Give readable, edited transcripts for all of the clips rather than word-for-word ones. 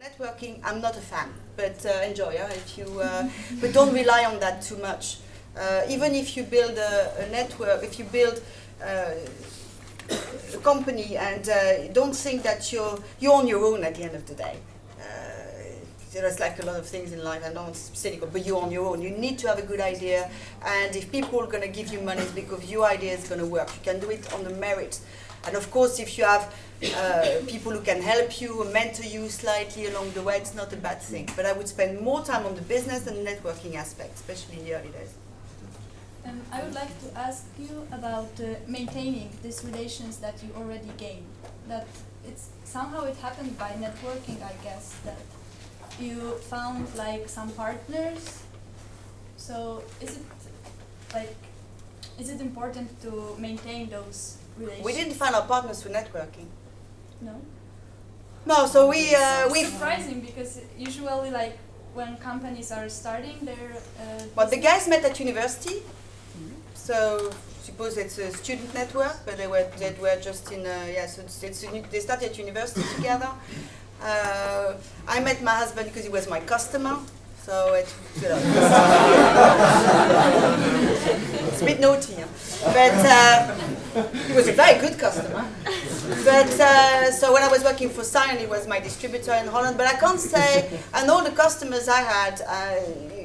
Networking, I'm not a fan, but enjoy. If you, but don't rely on that too much. Even if you build a network, if you build a company, and don't think that you're on your own at the end of the day. There's like a lot of things in life, I know it's cynical, but you're on your own. You need to have a good idea, and if people are going to give you money, it's because your idea is going to work. You can do it on the merit. And of course, if you have people who can help you, mentor you slightly along the way, it's not a bad thing. But I would spend more time on the business and networking aspect, especially in the early days. I would like to ask you about maintaining these relations that you already gained. That it's somehow it happened by networking, I guess, that you found like some partners. So is it important to maintain those relations? We didn't find our partners through networking. No. No, so we surprising because usually like when companies are starting their. Well, the guys met at university. So suppose it's a student network, but they were just in so they started at university together. I met my husband because he was my customer, so it's a bit naughty, but he was a very good customer. But so when I was working for Scion, he was my distributor in Holland. But I can't say, and all the customers I had,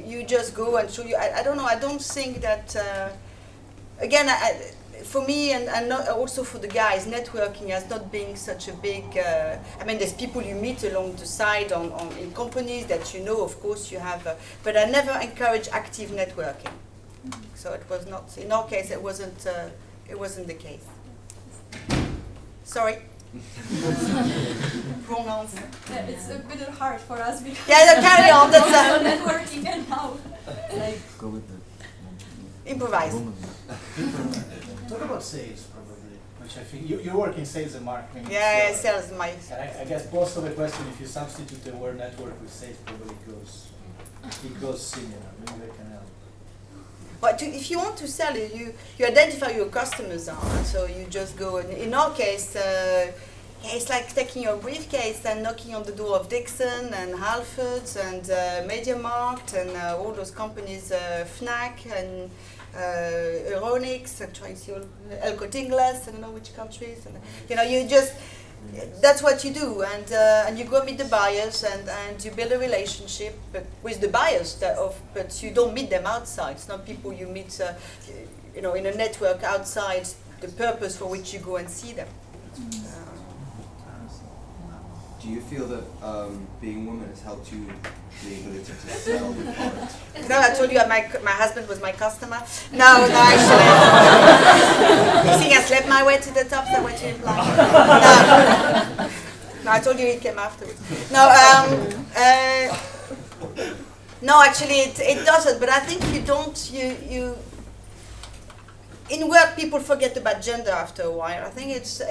you just go and show you. I don't know. I don't think that. Again, for me and not also for the guys, networking has not been such a big. I mean, there's people you meet along the side in companies that you know. Of course, you have, but I never encourage active networking. So it was not. In our case, it wasn't. It wasn't the case. Sorry. Wrong answer. Yeah, it's a bit hard for us because. Yeah, carry on. That's networking and how. Like. Go with the. Improvise. Talk about sales, probably, which I think you work in sales and marketing. Yeah, sales, my. I guess most of the question, if you substitute the word network with sales, probably goes similar. Maybe they can help. But if you want to sell it, you identify who your customers are. So you just go. In our case, it's like taking your briefcase and knocking on the door of Dixon and Halfords and MediaMarkt and all those companies, Fnac and Euronics. I'm trying to see El Corte Inglés. I don't know which countries. And, you just. That's what you do, and you go meet the buyers, and you build a relationship, but with the buyers. But you don't meet them outside. It's not people you meet, in a network outside the purpose for which you go and see them. Do you feel that being a woman has helped you the ability to sell your product? No, I told you my husband was my customer. No, actually. You think I slept my way to the top? Is that what you imply? No, I told you he came afterwards. No, actually it doesn't. But I think you don't. You in work people forget about gender after a while. I think it's.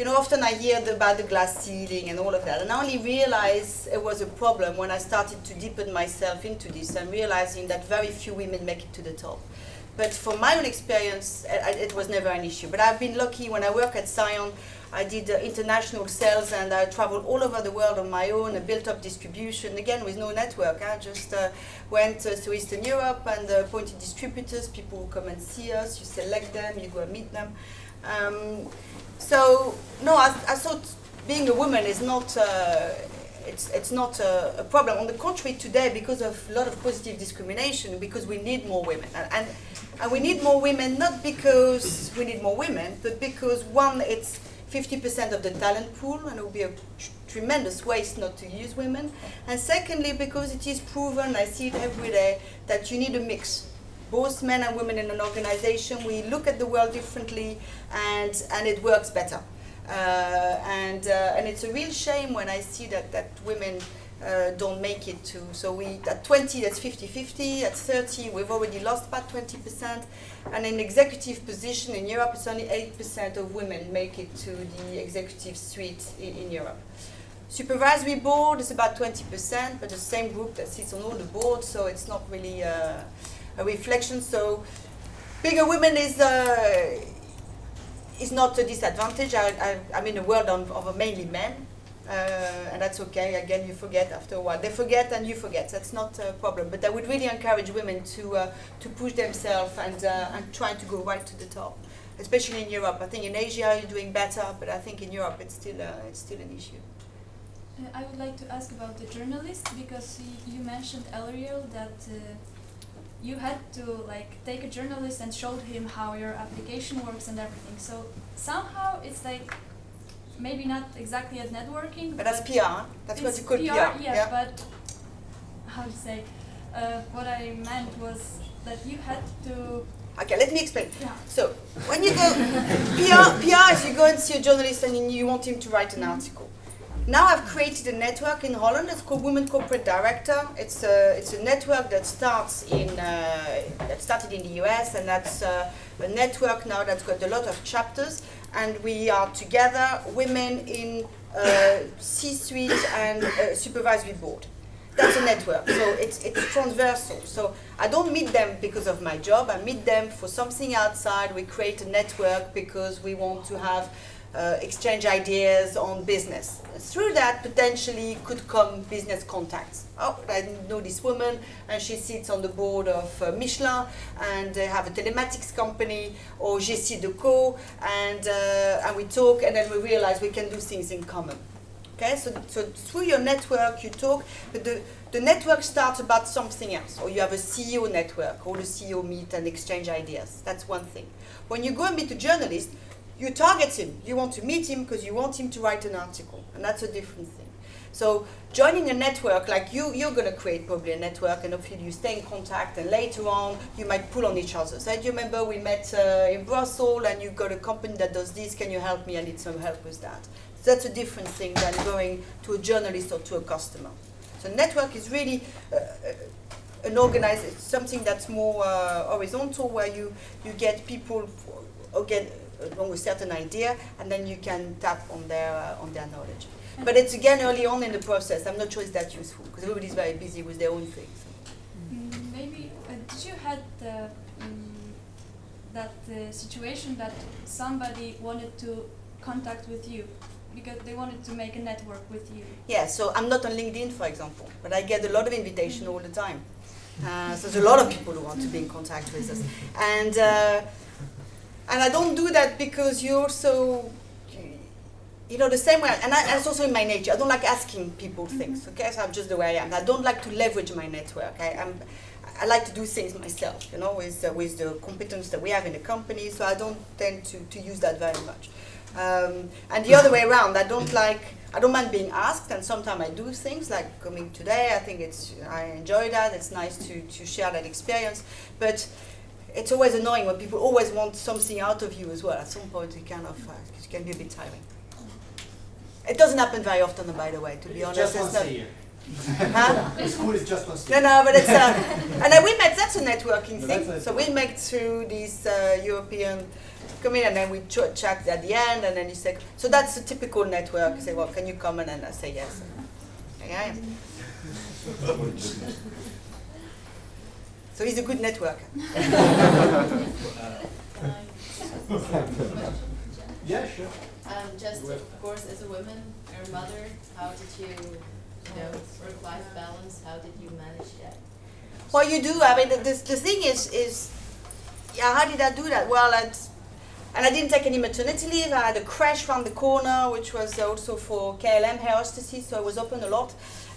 Often I hear about the glass ceiling and all of that, and I only realized it was a problem when I started to deepen myself into this and realizing that very few women make it to the top. But from my own experience, it was never an issue. But I've been lucky when I work at Scion. I did international sales, and I traveled all over the world on my own and built up distribution, again with no network. I just went to Eastern Europe and appointed distributors, people who come and see us, you select them, you go and meet them. So no, I thought being a woman is not it's not a problem. On the contrary, today, because of a lot of positive discrimination, because we need more women, and we need more women not because we need more women, but because one, it's 50% of the talent pool, and it would be a tremendous waste not to use women, and secondly, because it is proven, I see it every day, that you need a mix. Both men and women in an organization, we look at the world differently, and it works better. And it's a real shame when I see that women don't make it to. So at 20, that's 50-50. At 30, we've already lost about 20%. And in executive position in Europe, it's only 8% of women make it to the executive suite in Europe. Supervisory board is about 20%, but the same group that sits on all the boards, so it's not really a reflection. So bigger women is not a disadvantage. I'm in a world of mainly men, And that's okay. Again, you forget after a while. They forget and you forget. That's not a problem. But I would really encourage women to push themselves and try to go right to the top, especially in Europe. I think in Asia you're doing better, but I think in Europe it's still an issue. I would like to ask about the journalist, because you mentioned earlier that you had to like take a journalist and showed him how your application works and everything. So somehow it's like maybe not exactly as networking, But that's PR. That's what you call PR. Yeah, but how to say? What I meant was that you had to. Okay, let me explain. Yeah. So when you go PR is you go and see a journalist and you want him to write an article. Now I've created a network in Holland. It's called Women Corporate Director. It's a network that started in the US, and that's a network now that's got a lot of chapters. And we are together, women in C-suite and supervisory board. That's a network. So it's transversal. So I don't meet them because of my job. I meet them for something outside. We create a network because we want to have exchange ideas on business. Through that, potentially could come business contacts. Oh, I know this woman, and she sits on the board of Michelin, and they have a telematics company, or JC&Co, and we talk, and then we realize we can do things in common. Okay, so through your network you talk, but the network starts about something else, or you have a CEO network, all the CEO meet and exchange ideas. That's one thing. When you go and meet a journalist, you target him. You want to meet him because you want him to write an article, and that's a different thing. So joining a network, like you're going to create probably a network, and hopefully you stay in contact, and later on you might pull on each other. So do you remember we met in Brussels, and you got a company that does this, can you help me? I need some help with that. So that's a different thing than going to a journalist or to a customer. So network is really an organized, it's something that's more horizontal, where you get people along with certain idea, and then you can tap on their knowledge. But it's again early on in the process. I'm not sure it's that useful because everybody's very busy with their own things. Maybe did you had that situation that somebody wanted to contact with you because they wanted to make a network with you? Yeah, so I'm not on LinkedIn, for example, but I get a lot of invitation all the time. So there's a lot of people who want to be in contact with us, and I don't do that because you also, the same way, and it's also in my nature. I don't like asking people things, okay? So I'm just the way I am. I don't like to leverage my network. I like to do things myself, with the competence that we have in the company, so I don't tend to use that very much. And the other way around, I don't mind being asked, and sometimes I do things like coming today. I think I enjoy that. It's nice to share that experience, but it's always annoying when people always want something out of you as well. At some point, it can be a bit tiring. It doesn't happen very often, by the way, to be honest. Just once a year. Huh? School is just once a year. No, but it's and we met. That's a networking No, thing. that's So we met through this European community, and then we chat at the end, and then you say. So that's a typical network. You say, well, can you come? And then I say yes. Yeah. So he's a good networker. Yeah, sure. Just of course, as a woman, your mother, how did you work-life balance? How did you manage that? Well, you do. I mean, the thing is, yeah. How did I do that? Well, and I didn't take any maternity leave. I had a crash around the corner, which was also for KLM hair hostesses, so I was open a lot.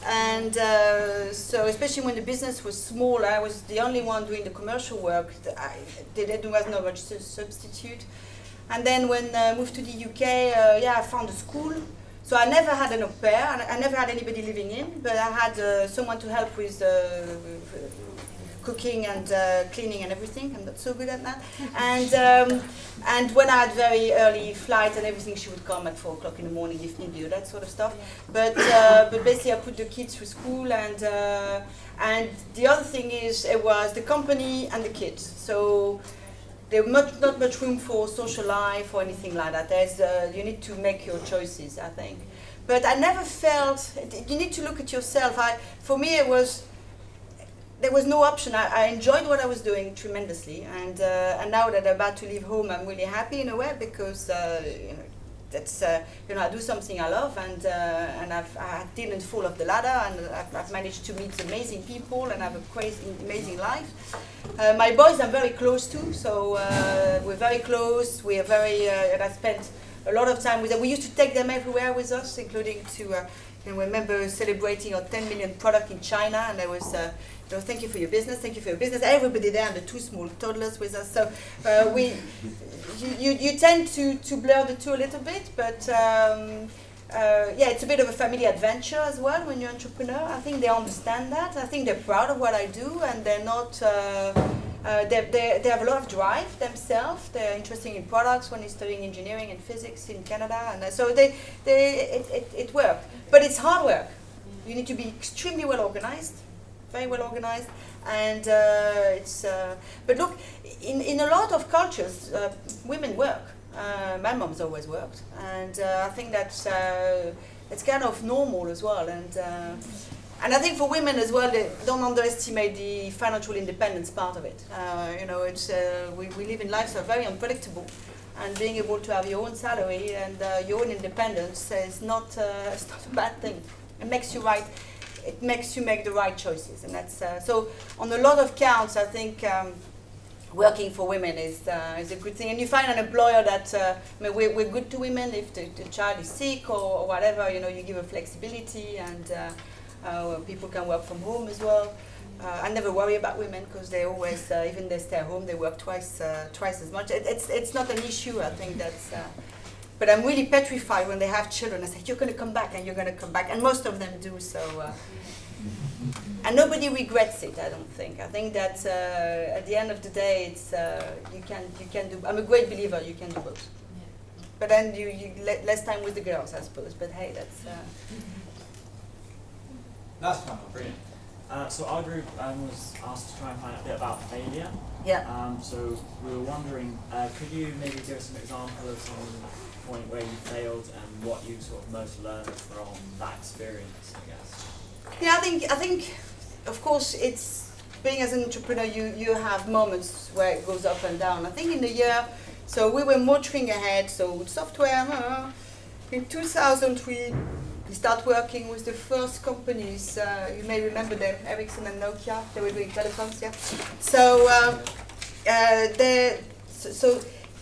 And so, especially when the business was small, I was the only one doing the commercial work. There was no much substitute. And then when I moved to the UK, I found a school. So I never had an au pair, and I never had anybody living in, but I had someone to help with cooking and cleaning and everything. I'm not so good at that. And when I had very early flight and everything, she would come at 4 o'clock in the morning if needed, that sort of stuff. But basically, I put the kids through school, and the other thing is it was the company and the kids. So there was not much room for social life or anything like that. You need to make your choices, I think. But I never felt, you need to look at yourself. For me, there was no option. I enjoyed what I was doing tremendously, and now that I'm about to leave home, I'm really happy in a way because that's I do something I love, and I didn't fall off the ladder, and I've managed to meet amazing people and have a crazy, amazing life. My boys I'm very close to, so we're very close. We are very, and I spent a lot of time with them. We used to take them everywhere with us, including to. I remember celebrating our 10 million product in China, and there was, thank you for your business, thank you for your business. Everybody there, and the 2 small toddlers with us. So you tend to blur the two a little bit, but it's a bit of a family adventure as well when you're an entrepreneur. I think they understand that. I think they're proud of what I do, and they're not. They have a lot of drive themselves. They're interested in products. One is studying engineering and physics in Canada, and so it works. But it's hard work. You need to be extremely well organized, very well organized, and But look, in a lot of cultures, women work. My mom's always worked, and I think that's it's kind of normal as well, and I think for women as well, they don't underestimate the financial independence part of it. It's we live in lives that are very unpredictable, and being able to have your own salary and your own independence is not it's not a bad thing. It makes you right. It makes you make the right choices, and that's so. On a lot of counts, I think working for women is a good thing. And you find an employer that we're good to women if the child is sick or whatever. You give a flexibility and. People can work from home as well. I never worry about women because they always, even they stay at home, they work twice as much. It's not an issue. I think that's. But I'm really petrified when they have children. I say you're going to come back and you're going to come back, and most of them do. So, and nobody regrets it. I don't think. I think that at the end of the day, it's you can do. I'm a great believer. You can do both. But then you less time with the girls, I suppose. But hey, that's. Last one, brilliant. So our group was asked to try and find out a bit about failure. Yeah. So we were wondering, could you maybe give us an example of some point where you failed and what you sort of most learned from that experience, I guess? Yeah, I think, of course, it's being as an entrepreneur, you have moments where it goes up and down. I think in the year, so we were motoring ahead. So with software, in 2000 we start working with the first companies. You may remember them, Ericsson and Nokia. They were doing telephones, yeah. So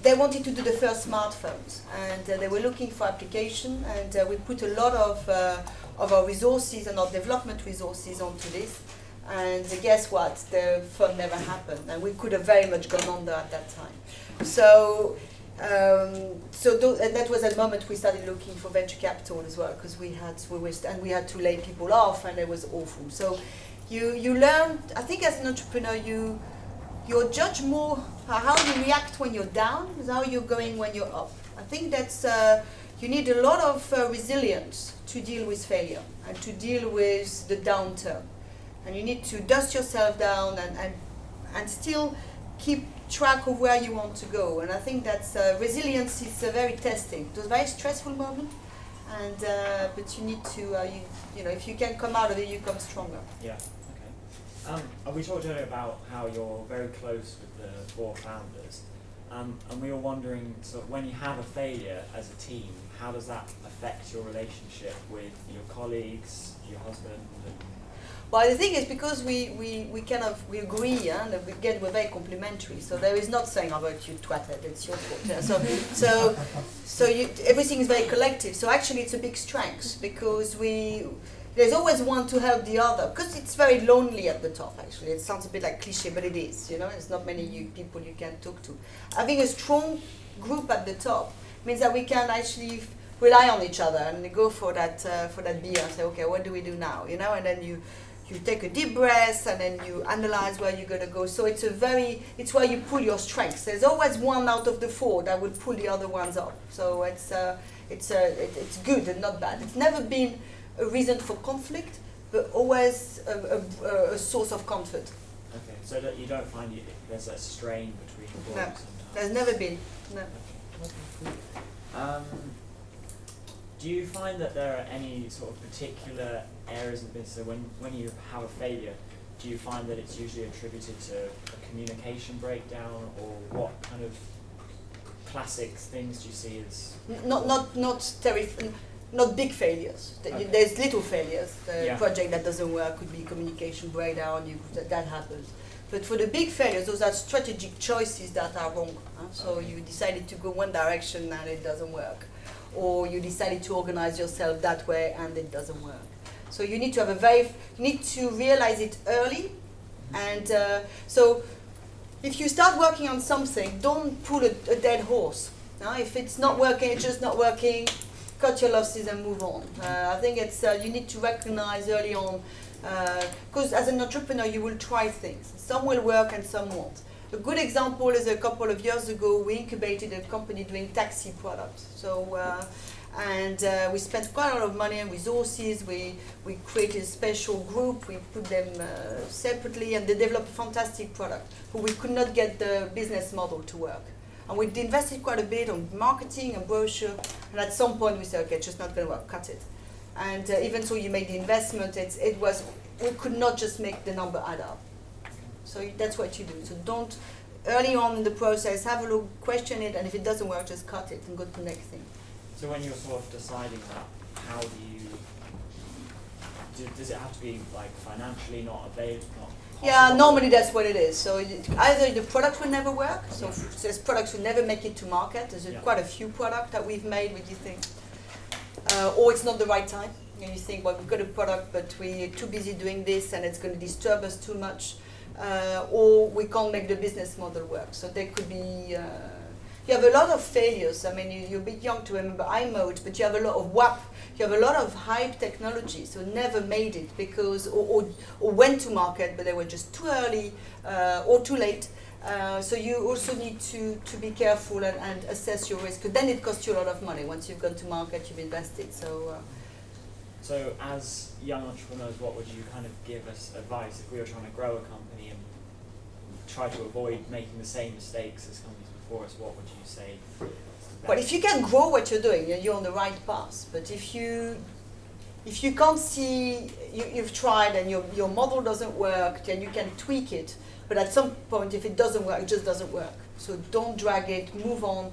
they wanted to do the first smartphones, and they were looking for application. And we put a lot of our resources and our development resources onto this. And guess what? The fun never happened, and we could have very much gone under at that time. So. And that was a moment we started looking for venture capital as well, because we had to lay people off, and it was awful. So you learn. I think as an entrepreneur, you're judged more how you react when you're down is how you're going when you're up. I think that's you need a lot of resilience to deal with failure and to deal with the downturn, and you need to dust yourself down and still keep track of where you want to go. And I think that's resilience is very testing. It was a very stressful moment, and but you need to if you can come out of it, you come stronger. Yeah. Okay. We talked earlier about how you're very close with the 4 founders, and we were wondering, so when you have a failure as a team, how does that affect your relationship with your colleagues, your husband? Well, the thing is, because we agree, yeah, and we're very complimentary. So there is not saying, "Oh, but you twatted, it's your fault." Yeah. So everything is very collective. So actually, it's a big strength because there's always one to help the other. Because it's very lonely at the top. Actually, it sounds a bit like cliche, but it is. There's not many people you can talk to. Having a strong group at the top means that we can actually rely on each other and go for that beer and say, "Okay, what do we do now?" And then you take a deep breath and then you analyze where you're going to go. So it's where you pull your strengths. There's always one out of the 4 that will pull the other ones up. So it's good and not bad. It's never been a reason for conflict, but always a source of comfort. Okay, so that you don't find there's a strain between boys No, sometimes? there's never been. No. Do you find that there are any sort of particular areas of the business, so when you have a failure, do you find that it's usually attributed to a communication breakdown, or what kind of classic things do you see as? Not big failures. Okay. There's little failures. The Yeah. project that doesn't work could be communication breakdown. That happens. But for the big failures, those are strategic choices that are wrong. So Okay. you decided to go one direction and it doesn't work, or you decided to organize yourself that way and it doesn't work. So you need to have you need to realize it early, and so if you start working on something, don't pull a dead horse. If it's not working, it's just not working. Cut your losses and move on. I think it's you need to recognize early on, because as an entrepreneur you will try things. Some will work and some won't. A good example is a couple of years ago we incubated a company doing taxi products. So we spent quite a lot of money and resources. We created a special group. We put them separately, and they developed a fantastic product. But we could not get the business model to work. And we invested quite a bit on marketing and brochure, and at some point we said, okay, it's just not going to work, cut it. And even though you made the investment, we could not just make the number add up. So that's what you do. So don't, early on in the process, have a look, question it, and if it doesn't work, just cut it and go to the next thing. So when you're sort of deciding that, how do you, does it have to be like financially not available? Yeah, normally that's what it is. So either the product will never work, so there's products will never make it to market. There's quite a few products that we've made where you think, or it's not the right time. And you think, well, we've got a product, but we're too busy doing this and it's going to disturb us too much, or we can't make the business model work. So there could be, you have a lot of failures. I mean, you're a bit young to remember iMode, but you have a lot of WAP. You have a lot of hype technology, so never made it because, or went to market, but they were just too early or too late. So you also need to be careful and assess your risk. Then it costs you a lot of money. Once you've gone to market, you've invested. So as young entrepreneurs, what would you kind of give us advice if we were trying to grow a company and try to avoid making the same mistakes as companies before us? What would you say? Well, if you can grow what you're doing, you're on the right path. But if you can't see, you've tried and your model doesn't work, then you can tweak it. But at some point, if it doesn't work, it just doesn't work. So don't drag it, move on.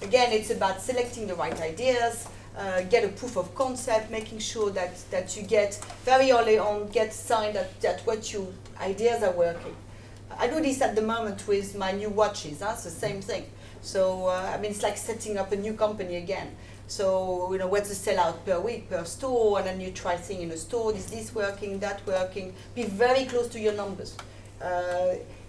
Again, it's about selecting the right ideas, get a proof of concept, making sure that you get, very early on, get signed that what your ideas are working. I do this at the moment with my new watches, it's the same thing. So, I mean, it's like setting up a new company again. So, what's the sellout per week, per store, and then you try things in a store, is this working, that working? Be very close to your numbers.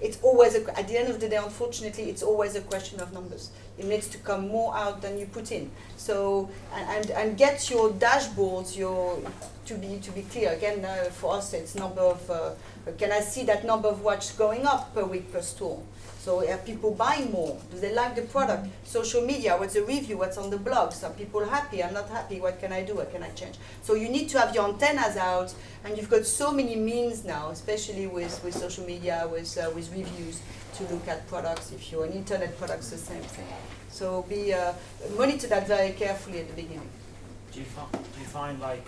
It's always, at the end of the day, unfortunately, it's always a question of numbers. It needs to come more out than you put in. So, and get your dashboards, to be clear. Again, for us, it's number of, can I see that number of watches going up per week per store? So are people buying more? Do they like the product? Social media, what's the review? What's on the blogs? Are people happy? I'm not happy. What can I do? What can I change? So you need to have your antennas out, and you've got so many means now, especially with social media, with reviews, to look at products. If you're an internet product, the same thing. So monitor that very carefully at the beginning. Do you find like,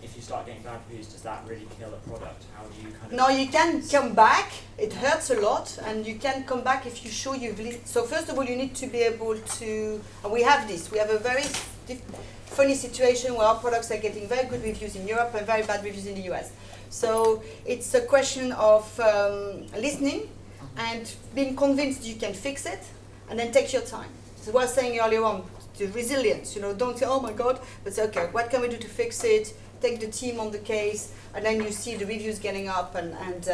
if you start getting bad reviews, does that really kill a product? How do you kind of... No, you can come back. It hurts a lot, and you can come back if you show you've listened. So first of all, you need to be able to, and we have this. We have a very funny situation where our products are getting very good reviews in Europe and very bad reviews in the US. So it's a question of listening and being convinced you can fix it, and then take your time. So what I was saying earlier on, the resilience. Don't say, oh my God, but say, okay, what can we do to fix it? Take the team on the case, and then you see the reviews getting up, and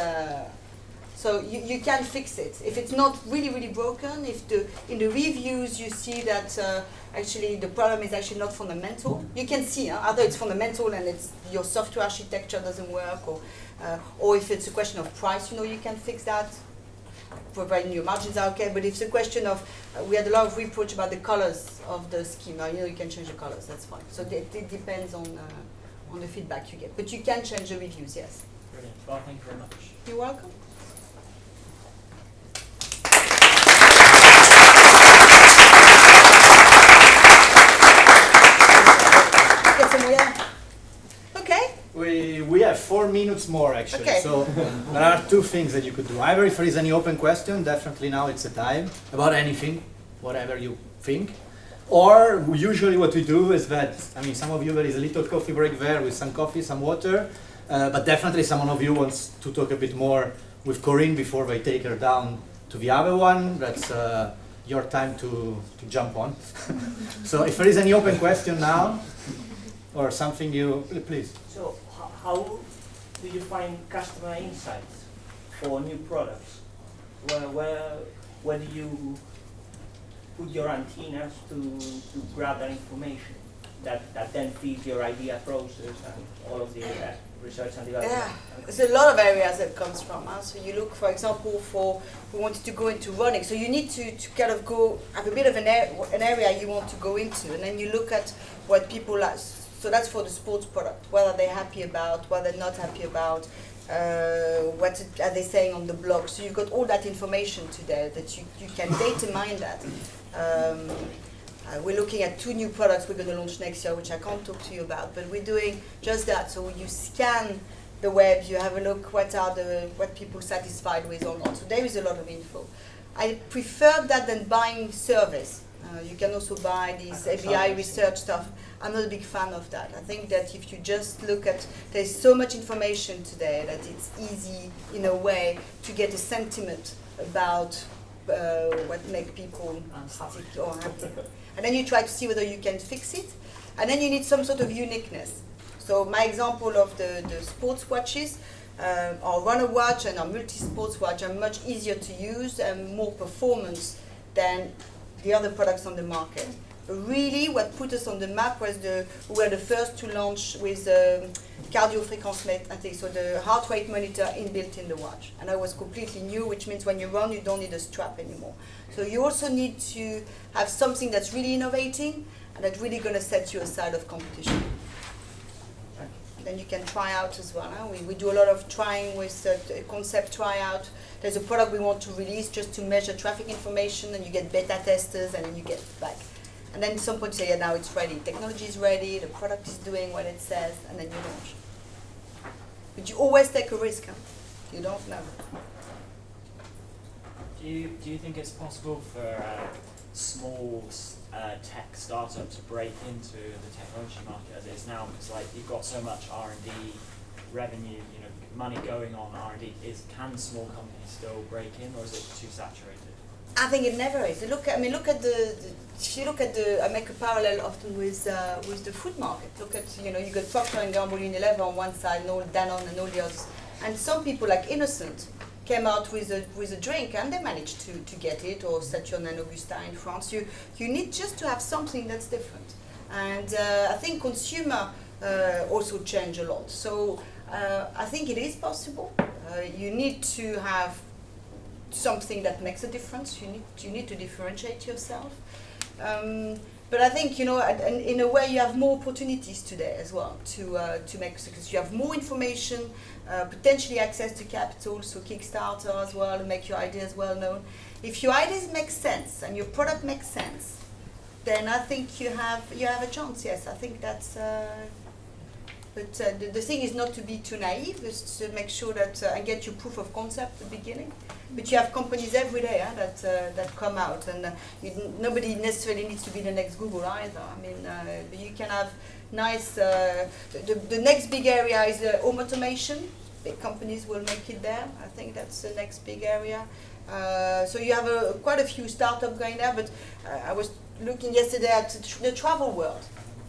so you can fix it. If it's not really, really broken, if in the reviews you see that actually the problem is actually not fundamental, you can see either it's fundamental and it's your software architecture doesn't work, or if it's a question of price, you can fix that, providing your margins are okay. But if it's a question of, we had a lot of reproach about the colors of the scheme. Now you can change the colors, that's fine. So it depends on the feedback you get. But you can change the reviews, yes. Brilliant. Well, thank you very much. You're welcome. Get some more. Okay. We have 4 minutes more actually. Okay. So there are 2 things that you could do. Either if there is any open question, definitely now it's the time about anything. whatever you think. Or usually what we do is that, I mean, some of you, there is a little coffee break there with some coffee, some water, but definitely someone of you wants to talk a bit more with Corinne before they take her down to the other one. That's your time to jump on. So if there is any open question now, or something please. So how do you find customer insights for new products? Where do you put your antennas to grab that information that then feeds your idea process and all of the research and development? Yeah, there's a lot of areas that comes from. So you look, for example, we wanted to go into running. So you need to kind of have a bit of an area you want to go into, and then you look at what people like. So that's for the sports product. What are they happy about? What they're not happy about? What are they saying on the blog? So you've got all that information today that you can data mine that. We're looking at 2 new products we're going to launch next year, which I can't talk to you about, but we're doing just that. So you scan the web, you have a look what people satisfied with or not. So there is a lot of info. I prefer that than buying surveys. You can also buy these ABI research stuff. I'm not a big fan of that. I think that if you just look at, there's so much information today that it's easy in a way to get a sentiment about what makes people stick or happy. And then you try to see whether you can fix it. And then you need some sort of uniqueness. So my example of the sports watches, our runner watch and our multi-sports watch are much easier to use and more performance than the other products on the market. But really, what put us on the map was we were the first to launch with cardiofrequence, so the heart rate monitor inbuilt in the watch. And that was completely new, which means when you run, you don't need a strap anymore. So you also need to have something that's really innovating and that's really going to set you aside of competition. Then you can try out as well. Huh? We do a lot of trying with concept tryout. There's a product we want to release just to measure traffic information, and you get beta testers, and then you get back. And then at some point you say, yeah, now it's ready. Technology is ready, the product is doing what it says, and then you launch. But you always take a risk. Huh? You don't know. Do you think it's possible for small tech startup to break into the technology market as it is now? Because like you've got so much R&D revenue, money going on R&D. Can small companies still break in, or is it too saturated? I think it never is. I make a parallel often with the food market. Look at, you got Procter & Gamble, Unilever on one side, and all Danone and all the others. And some people like Innocent came out with a drink and they managed to get it, or Saturn and Augustin in France. You need just to have something that's different. And I think consumer also change a lot. So I think it is possible. You need to have something that makes a difference. You need to differentiate yourself. But I think, in a way you have more opportunities today as well to make success. You have more information, potentially access to capital, so Kickstarter as well, to make your ideas well known. If your ideas make sense and your product makes sense, then I think you have a chance. Yes, I think that's. But the thing is not to be too naive, is to make sure that and get your proof of concept at the beginning. But you have companies every day that come out, and nobody necessarily needs to be the next Google either. I mean, you can have nice. The next big area is home automation. Big companies will make it there. I think that's the next big area. So you have quite a few startups going there. But I was looking yesterday at the travel world.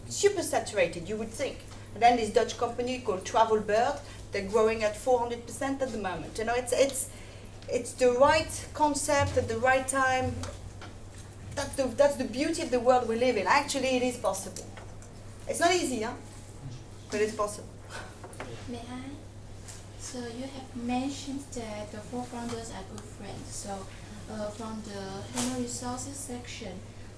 Super saturated, you would think. And then this Dutch company called Travelbird, they're growing at 400% at the moment. It's the right concept at the right time. That's the beauty of the world we live in. Actually, it is possible. It's not easy, but it's possible. May I? So you have mentioned that the 4 founders are good friends. So from the human resources section,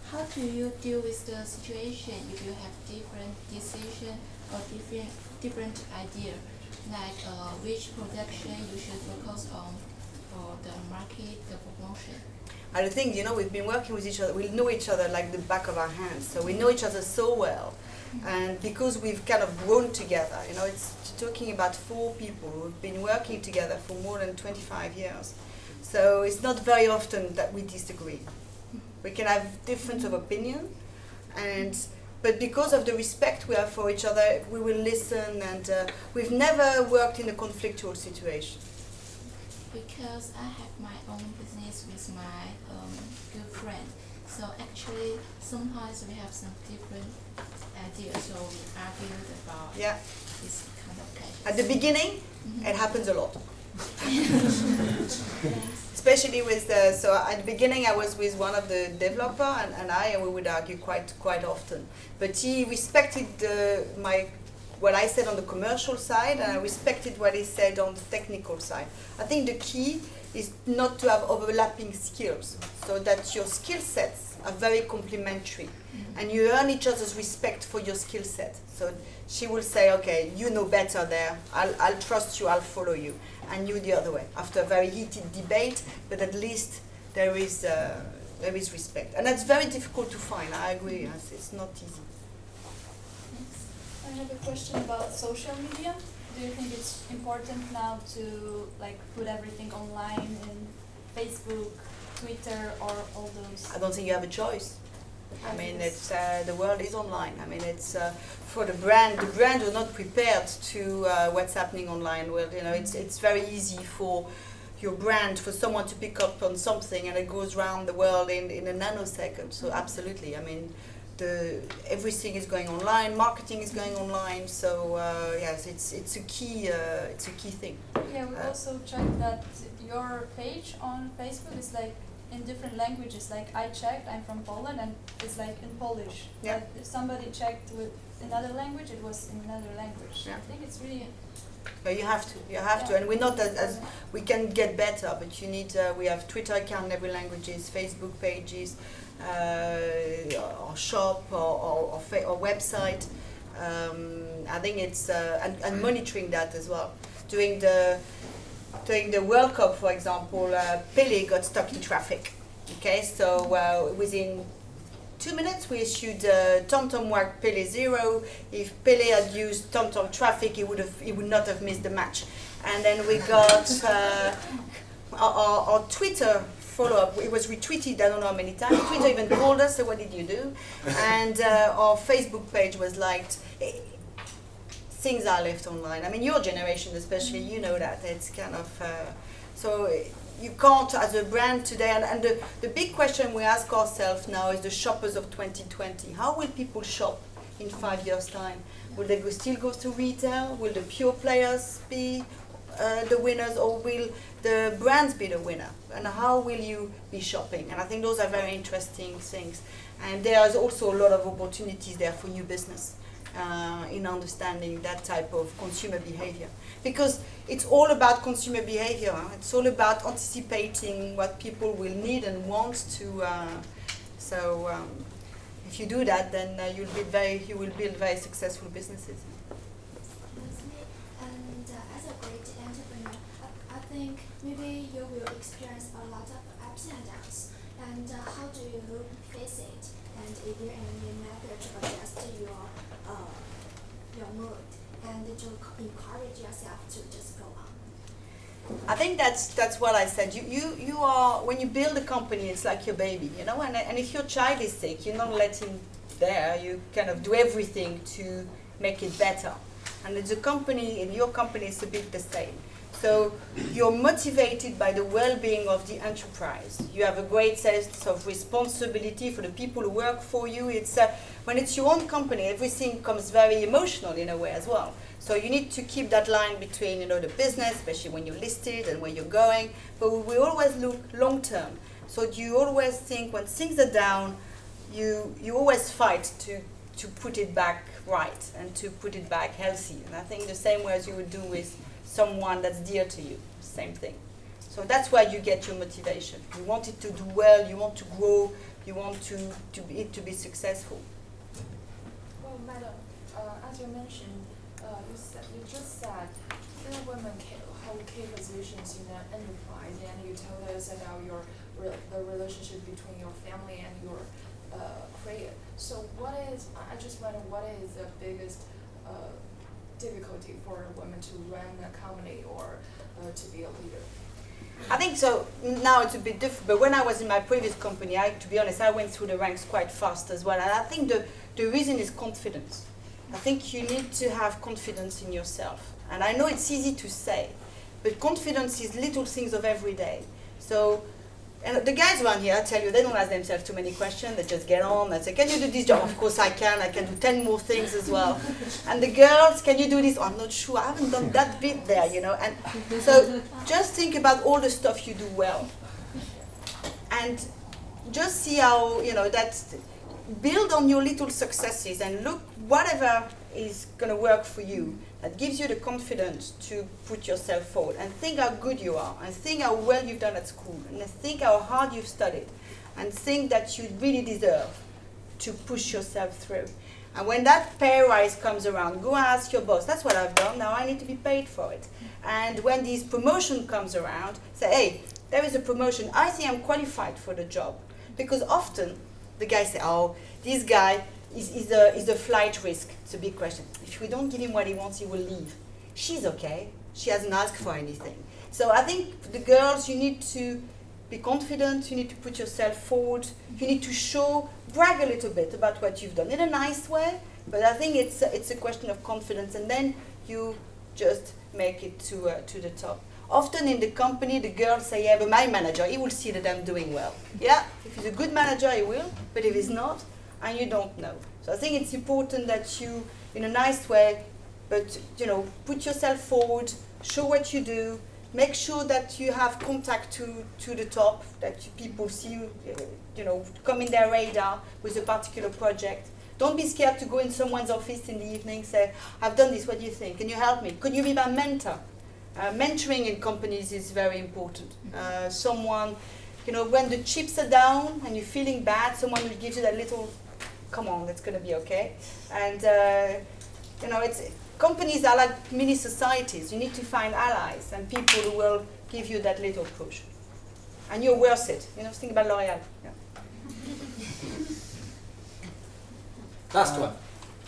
how do you deal with the situation if you have different decision or different idea, like which production you should focus on for the market, the promotion? I think, we've been working with each other, we know each other like the back of our hands, so we know each other so well. And because we've kind of grown together, it's talking about 4 people who've been working together for more than 25 years. So it's not very often that we disagree. We can have difference of opinion, but because of the respect we have for each other, we will listen, and we've never worked in a conflictual situation. Because I have my own business with my good friend. So actually, sometimes we have some different ideas, so we argued about this kind of case. At the beginning, it happens a lot. Thanks. Especially with so at the beginning I was with one of the developer and we would argue quite often. But he respected what I said on the commercial side, and I respected what he said on the technical side. I think the key is not to have overlapping skills, so that your skill sets are very complementary, and you earn each other's respect for your skill set. So she will say, okay, you know better there, I'll trust you, I'll follow you, and you the other way. After a very heated debate, but at least there is respect. And that's very difficult to find, I agree, it's not easy. I have a question about social media. Do you think it's important now to put everything online in Facebook, Twitter, or all those? I don't think you have a choice. I mean, it's the world is online. I mean, it's for the brand. The brand are not prepared to what's happening online. Well, it's very easy for your brand, for someone to pick up on something, and it goes around the world in a nanosecond. So absolutely. I mean, everything is going online. Marketing is going online. So yes, it's a key thing. Yeah, we also checked that your page on Facebook is in different languages. I checked, I'm from Poland, and it's in Polish. Yeah. But if somebody checked with another language, it was in another language. Yeah. I think it's really. You have to, and we're not as we can get better, but you need. We have Twitter account in every languages, Facebook pages, or shop or website. I think it's and monitoring that as well. During the World Cup, for example, Pele got stuck in traffic. Okay, so within 2 minutes we issued TomTom marked Pele 0. If Pele had used TomTom traffic, he would not have missed the match. And then we got our Twitter follow-up. It was retweeted I don't know how many times. Twitter even called us, so what did you do? And our Facebook page was liked. Things are left online. I mean, your generation especially, you know that. It's kind of, so you can't, as a brand today, and the big question we ask ourselves now is the shoppers of 2020. How will people shop in 5 years' time? Will they still go to retail? Will the pure players be the winners, or will the brands be the winner? And how will you be shopping? And I think those are very interesting things. And there is also a lot of opportunities there for new business. In understanding that type of consumer behavior, because it's all about consumer behavior. It's all about anticipating what people will need and want to. If you do that, then you will build very successful businesses. And as a great entrepreneur, I think maybe you will experience a lot of ups and downs. And how do you face it? And is there any method to adjust your mood and to encourage yourself to just go on? I think that's what I said. You are, when you build a company, it's like your baby, and if your child is sick, you don't let him there. You kind of do everything to make it better. And it's a company, in your company, it's a bit the same. So you're motivated by the well-being of the enterprise. You have a great sense of responsibility for the people who work for you. It's when it's your own company, everything comes very emotional in a way as well. So you need to keep that line between, the business, especially when you're listed and where you're going. But we always look long term. So you always think when things are down, you always fight to put it back right and to put it back healthy. And I think the same way as you would do with someone that's dear to you, same thing. So that's where you get your motivation. You want it to do well, you want to grow, you want to be successful. Well, madam, as you mentioned, you just said that women hold key positions in an enterprise, and you told us about the relationship between your family and your career. So I just wonder, what is the biggest difficulty for a woman to run a company or to be a leader? I think so. Now it's a bit different, but when I was in my previous company, to be honest, I went through the ranks quite fast as well. And I think the reason is confidence. I think you need to have confidence in yourself. And I know it's easy to say, but confidence is little things of every day. So, and the guys around here, I tell you, they don't ask themselves too many questions. They just get on and say, can you do this job? Of course I can. I can do 10 more things as well. And the girls, can you do this? Oh, I'm not sure. I haven't done that bit there, you know. And so just think about all the stuff you do well. And just see how, you know, that's, build on your little successes and look whatever is going to work for you. That gives you the confidence to put yourself forward and think how good you are and think how well you've done at school and think how hard you've studied and think that you really deserve to push yourself through. And when that pay rise comes around, go and ask your boss, that's what I've done, now I need to be paid for it. And when this promotion comes around, say, hey, there is a promotion, I think I'm qualified for the job. Because often the guys say, oh, this guy is a flight risk. It's a big question. If we don't give him what he wants, he will leave. She's okay. She hasn't asked for anything. So I think the girls, you need to be confident. You need to put yourself forward. You need to brag a little bit about what you've done in a nice way. But I think it's a question of confidence, and then you just make it to the top. Often in the company, the girls say, yeah, but my manager, he will see that I'm doing well. Yeah, if he's a good manager, he will. But if he's not, and you don't know. So I think it's important that you, in a nice way, but you know, put yourself forward, show what you do, make sure that you have contact to the top, that people see you, you know, come in their radar with a particular project. Don't be scared to go in someone's office in the evening, say, I've done this, what do you think? Can you help me? Could you be my mentor? Mentoring in companies is very important. Someone, you know, when the chips are down and you're feeling bad, someone will give you that little, come on, it's going to be okay. And, you know, companies are like mini societies. You need to find allies and people who will give you that little push. And you're worth it. You know, think about L'Oréal. Yeah. Last one.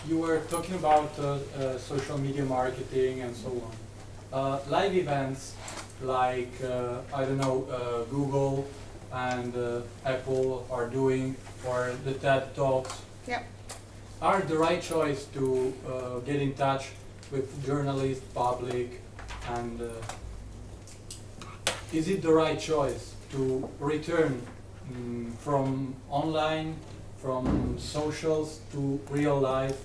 You were talking about social media marketing and so on. Live events like, I don't know, Google and Apple are doing, or the TED Talks, Yeah. are the right choice to get in touch with journalists, public, and is it the right choice to return from online, from socials to real life?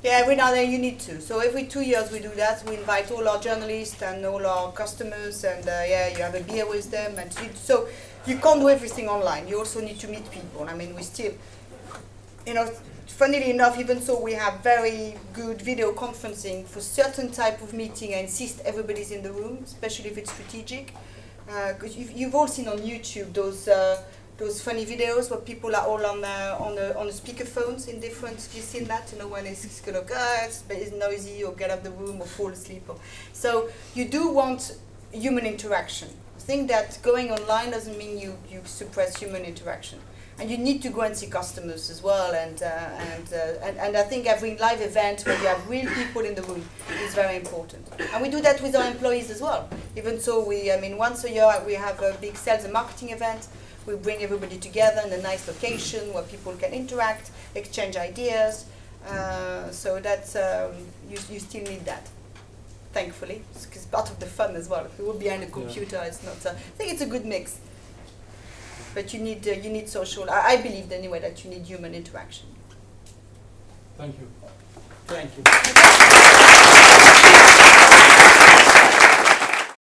Yeah, every now and then you need to. So every 2 years we do that. We invite all our journalists and all our customers, and yeah, you have a beer with them. And so you can't do everything online. You also need to meet people. I mean, we still, you know, funnily enough, even so, we have very good video conferencing for certain type of meeting. I insist everybody's in the room, especially if it's strategic. Because you've all seen on YouTube those funny videos where people are all on the speakerphones in different. Have you seen that? You know, when it's going to it's noisy or get out of the room or fall asleep. So you do want human interaction. I think that going online doesn't mean you suppress human interaction. And you need to go and see customers as well. And I think every live event where you have real people in the room is very important. And we do that with our employees as well. Even so, once a year we have a big sales and marketing event. We bring everybody together in a nice location where people can interact, exchange ideas. So that's, you still need that, thankfully. It's part of the fun as well. If you were behind a computer, it's not, I think it's a good mix. But you need social, I believe anyway that you need human interaction. Thank you. Thank you.